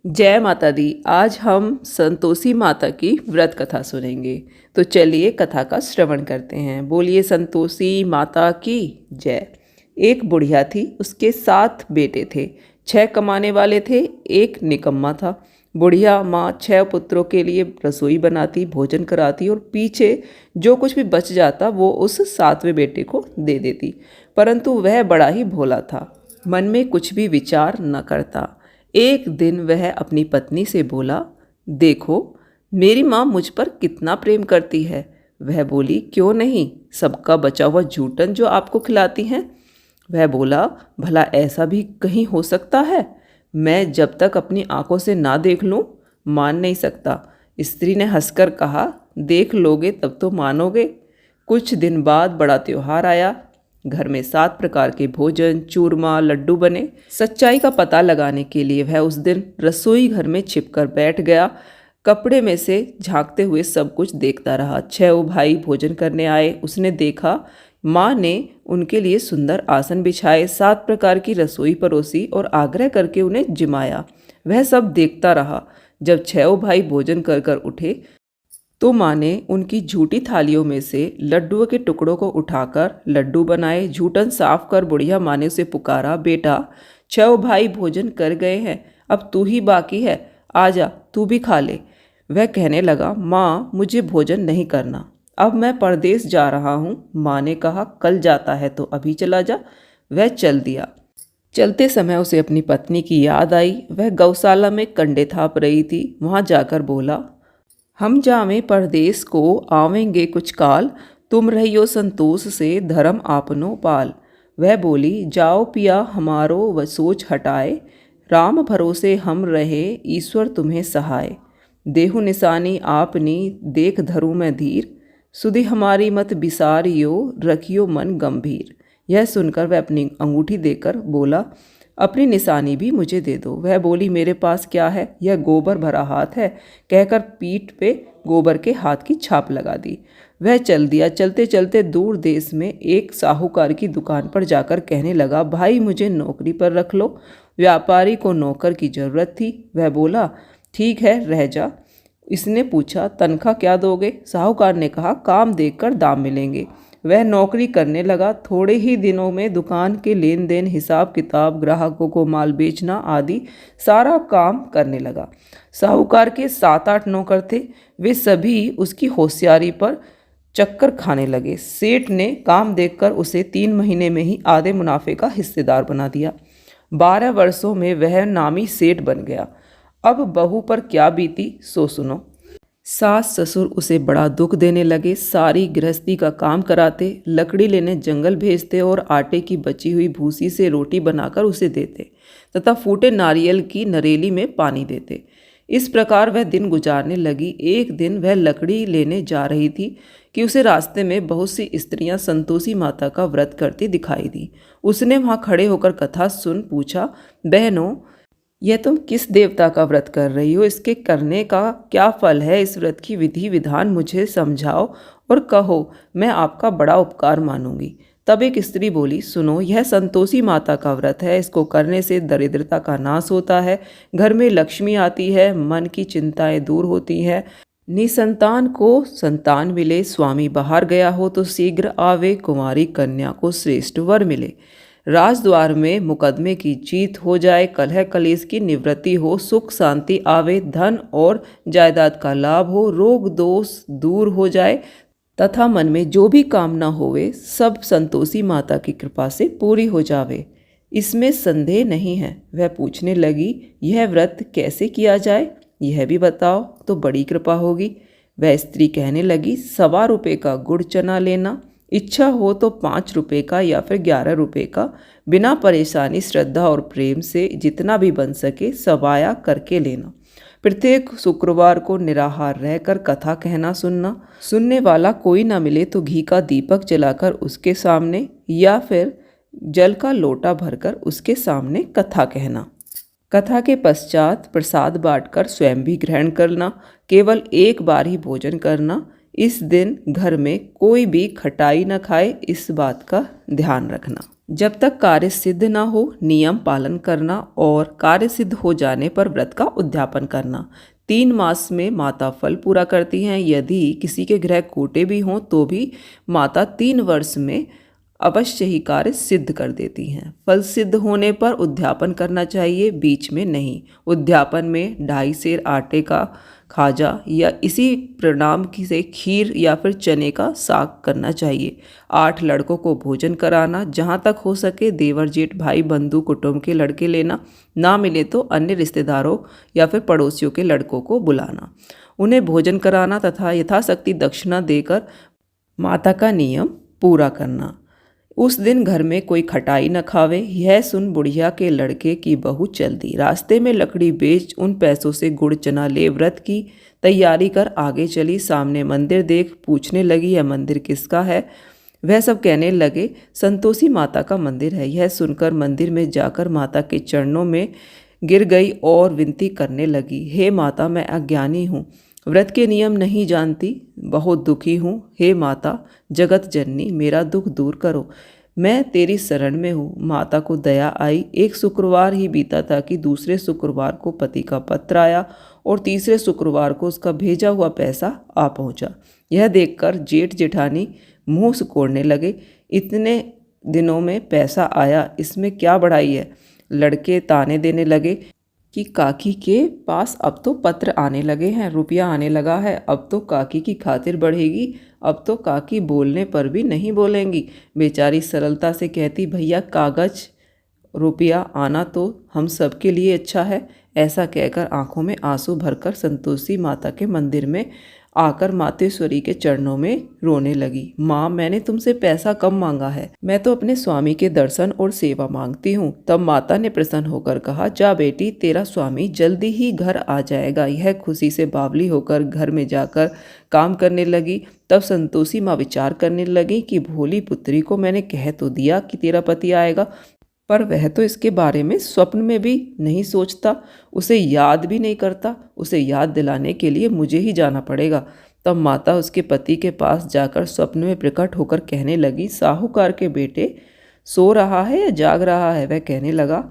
जय माता दी। आज हम संतोषी माता की व्रत कथा सुनेंगे। तो चलिए कथा का श्रवण करते हैं। बोलिए संतोषी माता की जय। एक बुढ़िया थी, उसके 7 बेटे थे। 6 कमाने वाले थे, एक निकम्मा था। बुढ़िया माँ 6 पुत्रों के लिए रसोई बनाती, भोजन कराती और पीछे जो कुछ भी बच जाता वो उस 7वें बेटे को दे देती। परंतु वह बड़ा ही भोला था, मन में कुछ भी विचार न करता। एक दिन वह अपनी पत्नी से बोला, देखो मेरी माँ मुझ पर कितना प्रेम करती है। वह बोली, क्यों नहीं, सबका बचा हुआ जूठन जो आपको खिलाती हैं। वह बोला, भला ऐसा भी कहीं हो सकता है? मैं जब तक अपनी आंखों से ना देख लूं मान नहीं सकता। स्त्री ने हंसकर कहा, देख लोगे तब तो मानोगे। कुछ दिन बाद बड़ा त्योहार आया। घर में 7 प्रकार के भोजन, चूरमा, लड्डू बने। सच्चाई का पता लगाने के लिए वह उस दिन रसोई घर में छिपकर बैठ गया। कपड़े में से झांकते हुए सब कुछ देखता रहा। 6 भाई भोजन करने आए। उसने देखा माँ ने उनके लिए सुंदर आसन बिछाए, 7 प्रकार की रसोई परोसी और आग्रह करके उन्हें जिमाया। वह सब देखता रहा। जब 6 भाई भोजन कर कर उठे तो माँ ने उनकी झूठी थालियों में से लड्डुओं के टुकड़ों को उठाकर लड्डू बनाए। झूठन साफ कर बुढ़िया माँ ने उसे पुकारा, बेटा 6 भाई भोजन कर गए हैं, अब तू ही बाकी है, आजा तू भी खा ले। वह कहने लगा, माँ मुझे भोजन नहीं करना, अब मैं परदेश जा रहा हूँ। माँ ने कहा, कल जाता है तो अभी चला जा। वह चल दिया। चलते समय उसे अपनी पत्नी की याद आई। वह गौशाला में कंडे थाप रही थी। वहाँ जाकर बोला, हम जावें परदेस को आवेंगे कुछ काल, तुम रहियो संतोष से धर्म आपनो पाल। वह बोली, जाओ पिया हमारो व सोच हटाए, राम भरोसे हम रहे ईश्वर तुम्हें सहाय। देहु निशानी आपनी देख धरू मैं धीर, सुधि हमारी मत बिसारियो रखियो मन गंभीर। यह सुनकर वह अपनी अंगूठी देकर बोला, अपनी निशानी भी मुझे दे दो। वह बोली, मेरे पास क्या है, यह गोबर भरा हाथ है। कहकर पीठ पे गोबर के हाथ की छाप लगा दी। वह चल दिया। चलते चलते दूर देश में एक साहूकार की दुकान पर जाकर कहने लगा, भाई मुझे नौकरी पर रख लो। व्यापारी को नौकर की ज़रूरत थी। वह बोला, ठीक है रह जा। इसने पूछा, तनख्वाह क्या दोगे? साहूकार ने कहा, काम देखकर दाम मिलेंगे। वह नौकरी करने लगा। थोड़े ही दिनों में दुकान के लेन देन, हिसाब किताब, ग्राहकों को माल बेचना आदि सारा काम करने लगा। साहूकार के 7-8 नौकर थे। वे सभी उसकी होशियारी पर चक्कर खाने लगे। सेठ ने काम देखकर उसे 3 महीने में ही आधे मुनाफे का हिस्सेदार बना दिया। 12 वर्षों में वह नामी सेठ बन गया। अब बहू पर क्या बीती सो सुनो। सास ससुर उसे बड़ा दुख देने लगे। सारी गृहस्थी का काम कराते, लकड़ी लेने जंगल भेजते और आटे की बची हुई भूसी से रोटी बनाकर उसे देते तथा फूटे नारियल की नरेली में पानी देते। इस प्रकार वह दिन गुजारने लगी। एक दिन वह लकड़ी लेने जा रही थी कि उसे रास्ते में बहुत सी स्त्रियां संतोषी माता का व्रत करती दिखाई दी। उसने वहां खड़े होकर कथा सुन पूछा, बहनों यह तुम किस देवता का व्रत कर रही हो? इसके करने का क्या फल है? इस व्रत की विधि विधान मुझे समझाओ और कहो, मैं आपका बड़ा उपकार मानूंगी। तब एक स्त्री बोली, सुनो, यह संतोषी माता का व्रत है। इसको करने से दरिद्रता का नाश होता है, घर में लक्ष्मी आती है, मन की चिंताएं दूर होती हैं, निसंतान को संतान मिले, स्वामी बाहर गया हो तो शीघ्र आवे, कुंवारी कन्या को श्रेष्ठ वर मिले, राजद्वार में मुकदमे की जीत हो जाए, कलह कलेश की निवृत्ति हो, सुख शांति आवे, धन और जायदाद का लाभ हो, रोग दोष दूर हो जाए तथा मन में जो भी कामना होवे सब संतोषी माता की कृपा से पूरी हो जावे, इसमें संदेह नहीं है। वह पूछने लगी, यह व्रत कैसे किया जाए, यह भी बताओ तो बड़ी कृपा होगी। वह स्त्री कहने लगी, 1.25 रुपये का गुड़ चना लेना, इच्छा हो तो 5 रुपये का या फिर 11 रुपये का, बिना परेशानी श्रद्धा और प्रेम से जितना भी बन सके सवाया करके लेना। प्रत्येक शुक्रवार को निराहार रहकर कथा कहना सुनना। सुनने वाला कोई ना मिले तो घी का दीपक जलाकर उसके सामने या फिर जल का लोटा भरकर उसके सामने कथा कहना। कथा के पश्चात प्रसाद बांटकर स्वयं भी ग्रहण करना। केवल एक बार ही भोजन करना। इस दिन घर में कोई भी खटाई न खाए, इस बात का ध्यान रखना। जब तक कार्य सिद्ध न हो नियम पालन करना और कार्य सिद्ध हो जाने पर व्रत का उद्यापन करना। 3 मास में माता फल पूरा करती हैं। यदि किसी के ग्रह कोटे भी हों तो भी माता 3 वर्ष में अवश्य ही कार्य सिद्ध कर देती हैं। फल सिद्ध होने पर उद्यापन करना चाहिए, बीच में नहीं। उद्यापन में 2.5 सेर आटे का खाजा या इसी प्रणाम से खीर या फिर चने का साग करना चाहिए। 8 लड़कों को भोजन कराना, जहाँ तक हो सके देवर जेठ भाई बंधु कुटुंब के लड़के लेना, ना मिले तो अन्य रिश्तेदारों या फिर पड़ोसियों के लड़कों को बुलाना, उन्हें भोजन कराना तथा यथाशक्ति दक्षिणा देकर माता का नियम पूरा करना। उस दिन घर में कोई खटाई न खावे। यह सुन बुढ़िया के लड़के की बहू चल दी। रास्ते में लकड़ी बेच उन पैसों से गुड़ चना ले व्रत की तैयारी कर आगे चली। सामने मंदिर देख पूछने लगी, यह मंदिर किसका है? वह सब कहने लगे संतोषी माता का मंदिर है। यह सुनकर मंदिर में जाकर माता के चरणों में गिर गई और विनती करने लगी, हे माता, मैं अज्ञानी हूँ, व्रत के नियम नहीं जानती, बहुत दुखी हूँ। हे माता जगत जननी, मेरा दुख दूर करो, मैं तेरी शरण में हूँ। माता को दया आई। एक शुक्रवार ही बीता था कि दूसरे शुक्रवार को पति का पत्र आया और तीसरे शुक्रवार को उसका भेजा हुआ पैसा आ पहुँचा। यह देखकर जेठ जेठानी मुँह सिकोड़ने लगे, इतने दिनों में पैसा आया, इसमें क्या बड़ाई है? लड़के ताने देने लगे कि काकी के पास अब तो पत्र आने लगे हैं, रुपया आने लगा है, अब तो काकी की खातिर बढ़ेगी, अब तो काकी बोलने पर भी नहीं बोलेंगी। बेचारी सरलता से कहती, भैया कागज रुपया आना तो हम सब के लिए अच्छा है। ऐसा कहकर आंखों में आंसू भरकर संतोषी माता के मंदिर में आकर मातेश्वरी के चरणों में रोने लगी। माँ, मैंने तुमसे पैसा कम मांगा है, मैं तो अपने स्वामी के दर्शन और सेवा मांगती हूँ। तब माता ने प्रसन्न होकर कहा, जा बेटी, तेरा स्वामी जल्दी ही घर आ जाएगा। यह खुशी से बावली होकर घर में जाकर काम करने लगी। तब संतोषी माँ विचार करने लगी कि भोली पुत्री को मैंने कह तो दिया कि तेरा पति आएगा, पर वह तो इसके बारे में स्वप्न में भी नहीं सोचता, उसे याद भी नहीं करता। उसे याद दिलाने के लिए मुझे ही जाना पड़ेगा। तब माता उसके पति के पास जाकर स्वप्न में प्रकट होकर कहने लगी, साहूकार के बेटे सो रहा है या जाग रहा है? वह कहने लगा,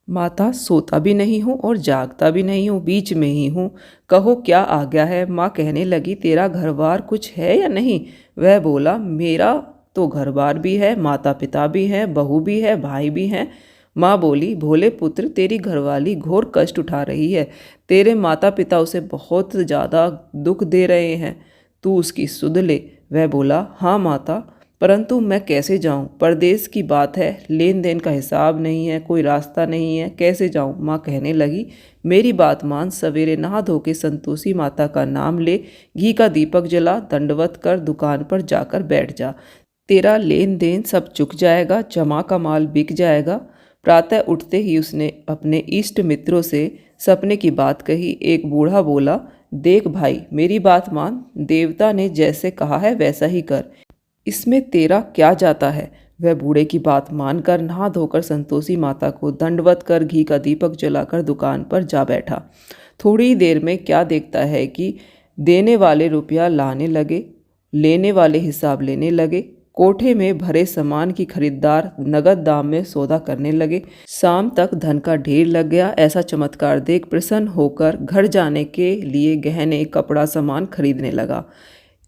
माता सोता भी नहीं हूँ और जागता भी नहीं हूँ, बीच में ही हूँ, कहो क्या आ गया है? माँ कहने लगी, तेरा घरबार कुछ है या नहीं? वह बोला, मेरा तो घर बार भी है, माता पिता भी हैं, बहू भी है, भाई भी हैं। माँ बोली, भोले पुत्र, तेरी घरवाली घोर कष्ट उठा रही है, तेरे माता पिता उसे बहुत ज़्यादा दुख दे रहे हैं, तू उसकी सुध ले। वह बोला, हाँ माता, परंतु मैं कैसे जाऊँ? परदेश की बात है, लेन देन का हिसाब नहीं है, कोई रास्ता नहीं है, कैसे जाऊँ? माँ कहने लगी, मेरी बात मान, सवेरे नहा धो के संतोषी माता का नाम ले, घी का दीपक जला, दंडवत कर दुकान पर जाकर बैठ जा, तेरा लेन देन सब चुक जाएगा, जमा का माल बिक जाएगा। प्रातः उठते ही उसने अपने इष्ट मित्रों से सपने की बात कही। एक बूढ़ा बोला, देख भाई, मेरी बात मान, देवता ने जैसे कहा है वैसा ही कर, इसमें तेरा क्या जाता है? वह बूढ़े की बात मानकर नहा धोकर संतोषी माता को दंडवत कर घी का दीपक जलाकर दुकान पर जा बैठा। थोड़ी देर में क्या देखता है कि देने वाले रुपया लाने लगे, लेने वाले हिसाब लेने लगे, कोठे में भरे सामान की खरीदार नगद दाम में सौदा करने लगे। शाम तक धन का ढेर लग गया। ऐसा चमत्कार देख प्रसन्न होकर घर जाने के लिए गहने कपड़ा सामान खरीदने लगा।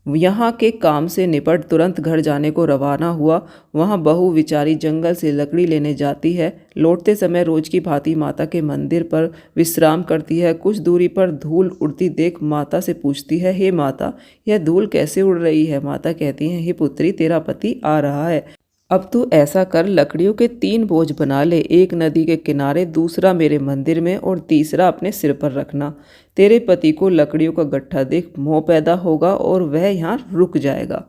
यहाँ के काम से निपट तुरंत घर जाने को रवाना हुआ। वहाँ बहू बेचारी जंगल से लकड़ी लेने जाती है। लौटते समय रोज की भांति माता के मंदिर पर विश्राम करती है। कुछ दूरी पर धूल उड़ती देख माता से पूछती है, हे माता, यह धूल कैसे उड़ रही है? माता कहती है, हे पुत्री, तेरा पति आ रहा है, अब तू ऐसा कर, लकड़ियों के 3 बोझ बना ले, एक नदी के किनारे, दूसरा मेरे मंदिर में और तीसरा अपने सिर पर रखना। तेरे पति को लकड़ियों का गट्ठा देख मोह पैदा होगा और वह यहाँ रुक जाएगा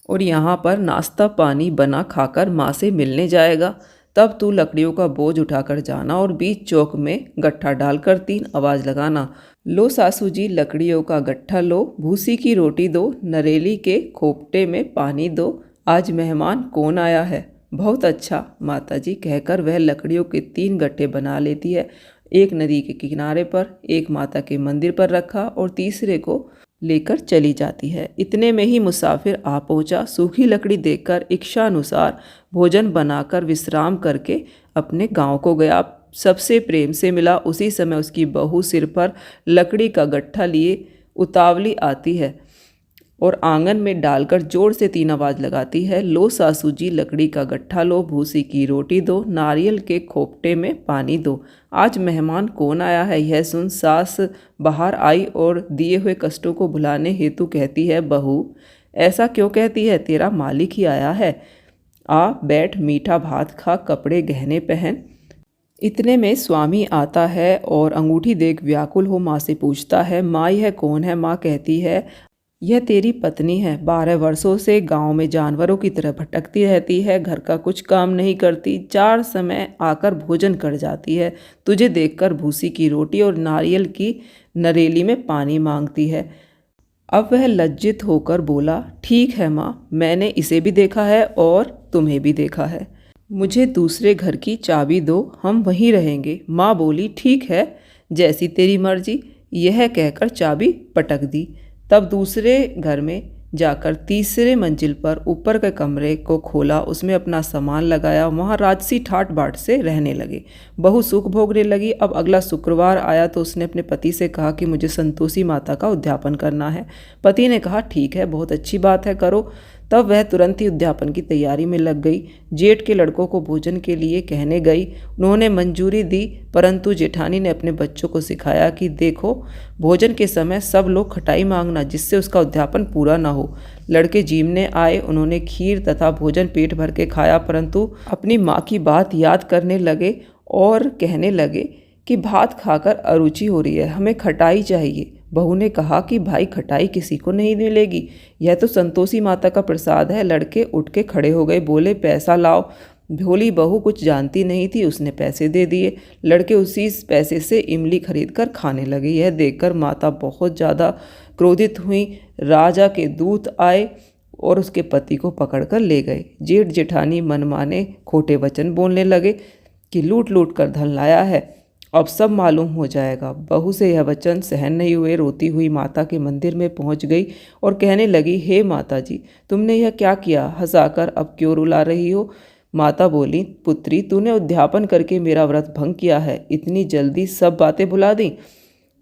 और यहाँ पर नाश्ता पानी बना खाकर माँ से मिलने जाएगा। तब तू लकड़ियों का बोझ उठाकर जाना और बीच चौक में गट्ठा डालकर 3 आवाज़ लगाना, लो सासू जी लकड़ियों का गट्ठा लो, भूसी की रोटी दो, नरेली के खोपटे में पानी दो, आज मेहमान कौन आया है? बहुत अच्छा माताजी कहकर वह लकड़ियों के 3 गट्ठे बना लेती है। एक नदी के किनारे पर, एक माता के मंदिर पर रखा और तीसरे को लेकर चली जाती है। इतने में ही मुसाफिर आ पहुंचा। सूखी लकड़ी देखकर इच्छानुसार भोजन बनाकर विश्राम करके अपने गांव को गया। सबसे प्रेम से मिला। उसी समय उसकी बहू सिर पर लकड़ी का गट्ठा लिए उतावली आती है और आंगन में डालकर जोर से 3 आवाज़ लगाती है, लो सासू जी लकड़ी का गट्ठा लो, भूसी की रोटी दो, नारियल के खोपटे में पानी दो। आज मेहमान कौन आया है यह सुन सास बाहर आई और दिए हुए कष्टों को भुलाने हेतु कहती है, बहू ऐसा क्यों कहती है, तेरा मालिक ही आया है, आ बैठ मीठा भात खा, कपड़े गहने पहन। इतने में स्वामी आता है और अंगूठी देख व्याकुल हो माँ से पूछता है, माँ यह कौन है। माँ कहती है, यह तेरी पत्नी है। 12 वर्षों से गांव में जानवरों की तरह भटकती रहती है, घर का कुछ काम नहीं करती, 4 समय आकर भोजन कर जाती है, तुझे देखकर भूसी की रोटी और नारियल की नरेली में पानी मांगती है। अब वह लज्जित होकर बोला, ठीक है माँ, मैंने इसे भी देखा है और तुम्हें भी देखा है, मुझे दूसरे घर की चाबी दो, हम वहीं रहेंगे। माँ बोली, ठीक है, जैसी तेरी मर्जी। यह कहकर चाबी पटक दी। तब दूसरे घर में जाकर तीसरे मंजिल पर ऊपर के कमरे को खोला, उसमें अपना सामान लगाया, वहाँ राजसी ठाट बाट से रहने लगे। बहू सुख भोगने लगी। अब अगला शुक्रवार आया तो उसने अपने पति से कहा कि मुझे संतोषी माता का उद्यापन करना है। पति ने कहा, ठीक है, बहुत अच्छी बात है, करो। तब वह तुरंत ही उद्यापन की तैयारी में लग गई। जेठ के लड़कों को भोजन के लिए कहने गई। उन्होंने मंजूरी दी, परंतु जेठानी ने अपने बच्चों को सिखाया कि देखो, भोजन के समय सब लोग खटाई मांगना, जिससे उसका उद्यापन पूरा ना हो। लड़के जीमने आए। उन्होंने खीर तथा भोजन पेट भर के खाया, परंतु अपनी माँ की बात याद करने लगे और कहने लगे कि भात खाकर अरुचि हो रही है, हमें खटाई चाहिए। बहू ने कहा कि भाई, खटाई किसी को नहीं मिलेगी, यह तो संतोषी माता का प्रसाद है। लड़के उठ के खड़े हो गए, बोले, पैसा लाओ। भोली बहू कुछ जानती नहीं थी, उसने पैसे दे दिए। लड़के उसी पैसे से इमली खरीद कर खाने लगे। यह देखकर माता बहुत ज़्यादा क्रोधित हुई। राजा के दूत आए और उसके पति को पकड़कर ले गए। जेठ जेठानी मनमाने खोटे वचन बोलने लगे कि लूट लूट कर धन लाया है, अब सब मालूम हो जाएगा। बहू से यह वचन सहन नहीं हुए, रोती हुई माता के मंदिर में पहुंच गई और कहने लगी, हे माता जी, तुमने यह क्या किया, हंसाकर अब क्यों रुला रही हो। माता बोली, पुत्री, तूने उद्यापन करके मेरा व्रत भंग किया है, इतनी जल्दी सब बातें भुला दी।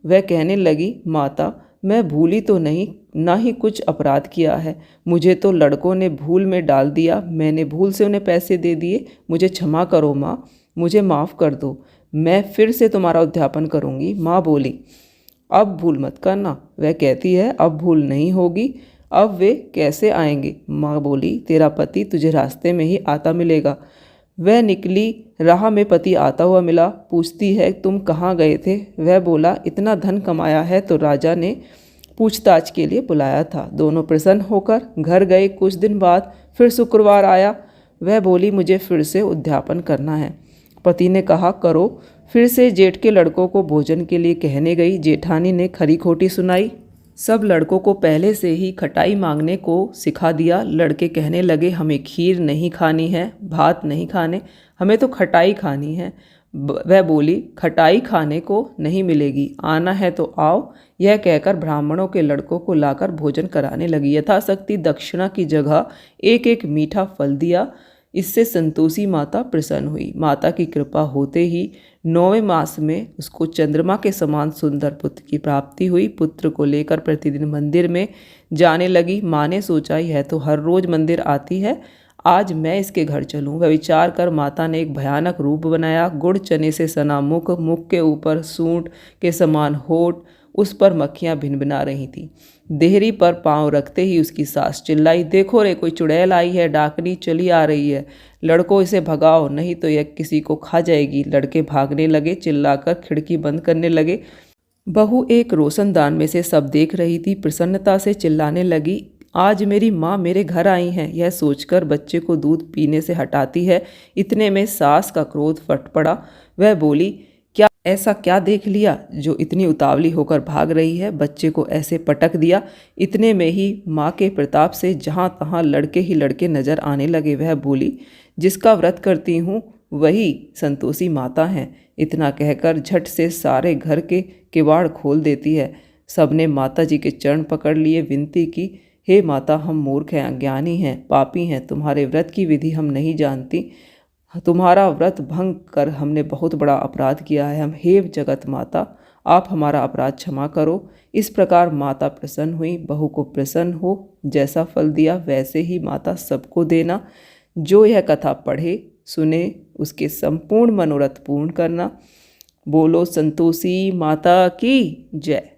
वह कहने लगी, माता, मैं भूली तो नहीं, ना ही कुछ अपराध किया है, मुझे तो लड़कों ने भूल में डाल दिया, मैंने भूल से उन्हें पैसे दे दिए, मुझे क्षमा करो माँ, मुझे माफ़ कर दो, मैं फिर से तुम्हारा उद्यापन करूँगी। माँ बोली, अब भूल मत करना। वह कहती है, अब भूल नहीं होगी। अब वे कैसे आएंगे। माँ बोली, तेरा पति तुझे रास्ते में ही आता मिलेगा। वह निकली, राह में पति आता हुआ मिला। पूछती है, तुम कहाँ गए थे। वह बोला, इतना धन कमाया है तो राजा ने पूछताछ के लिए बुलाया था। दोनों प्रसन्न होकर घर गए। कुछ दिन बाद फिर शुक्रवार आया। वह बोली, मुझे फिर से उद्यापन करना है। पति ने कहा, करो। फिर से जेठ के लड़कों को भोजन के लिए कहने गई। जेठानी ने खरी खोटी सुनाई। सब लड़कों को पहले से ही खटाई मांगने को सिखा दिया। लड़के कहने लगे, हमें खीर नहीं खानी है, भात नहीं खाने, हमें तो खटाई खानी है। वह बोली, खटाई खाने को नहीं मिलेगी, आना है तो आओ। यह कहकर ब्राह्मणों के लड़कों को लाकर भोजन कराने लगी। यथाशक्ति दक्षिणा की जगह एक एक मीठा फल दिया। इससे संतोषी माता प्रसन्न हुई। माता की कृपा होते ही 9वें मास में उसको चंद्रमा के समान सुंदर पुत्र की प्राप्ति हुई। पुत्र को लेकर प्रतिदिन मंदिर में जाने लगी। माँ ने सोचा, यह तो हर रोज मंदिर आती है, आज मैं इसके घर चलूँ। वह विचार कर माता ने एक भयानक रूप बनाया। गुड़ चने से सना मुख, मुख के ऊपर सूंड के समान होठ, उस पर मक्खियाँ भिनभिना रही थीं। देहरी पर पांव रखते ही उसकी सास चिल्लाई, देखो रे, कोई चुड़ैल आई है, डाकनी चली आ रही है, लड़कों इसे भगाओ, नहीं तो यह किसी को खा जाएगी। लड़के भागने लगे, चिल्लाकर खिड़की बंद करने लगे। बहू एक रोशनदान में से सब देख रही थी। प्रसन्नता से चिल्लाने लगी, आज मेरी माँ मेरे घर आई हैं। यह सोचकर बच्चे को दूध पीने से हटाती है। इतने में सास का क्रोध फट पड़ा। वह बोली, क्या ऐसा क्या देख लिया जो इतनी उतावली होकर भाग रही है। बच्चे को ऐसे पटक दिया। इतने में ही माँ के प्रताप से जहाँ तहाँ लड़के ही लड़के नजर आने लगे। वह बोली, जिसका व्रत करती हूँ वही संतोषी माता हैं। इतना कहकर झट से सारे घर के किवाड़ खोल देती है। सबने माता जी के चरण पकड़ लिए, विनती की, हे माता, हम मूर्ख हैं, अज्ञानी हैं, पापी हैं, तुम्हारे व्रत की विधि हम नहीं जानती। तुम्हारा व्रत भंग कर हमने बहुत बड़ा अपराध किया है। हम हे जगत माता, आप हमारा अपराध क्षमा करो। इस प्रकार माता प्रसन्न हुई। बहू को प्रसन्न हो, जैसा फल दिया वैसे ही माता सबको देना। जो यह कथा पढ़े सुने उसके संपूर्ण मनोरथ पूर्ण करना। बोलो संतोषी माता की जय।